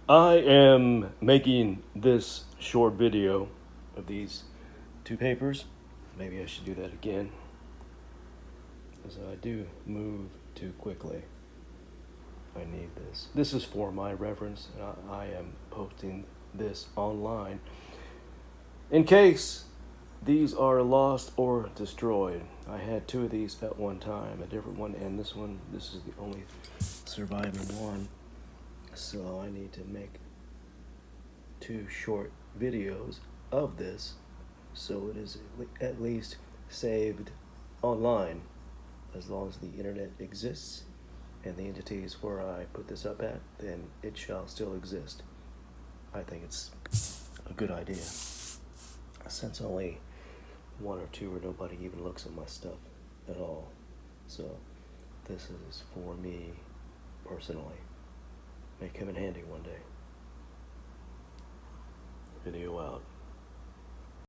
I am making this short video of these two papers. Maybe I should do that again, as I do move too quickly. I need this. This is for my reference. I am posting this online in case these are lost or destroyed. I had two of these at one time, a different one and this one. This is the only surviving one. So I need to make two short videos of this so it is at least saved online as long as the internet exists and the entities where I put this up at, then it shall still exist. I think it's a good idea, since only one or two or nobody even looks at my stuff at all. So this is for me personally. May come in handy one day. Video out.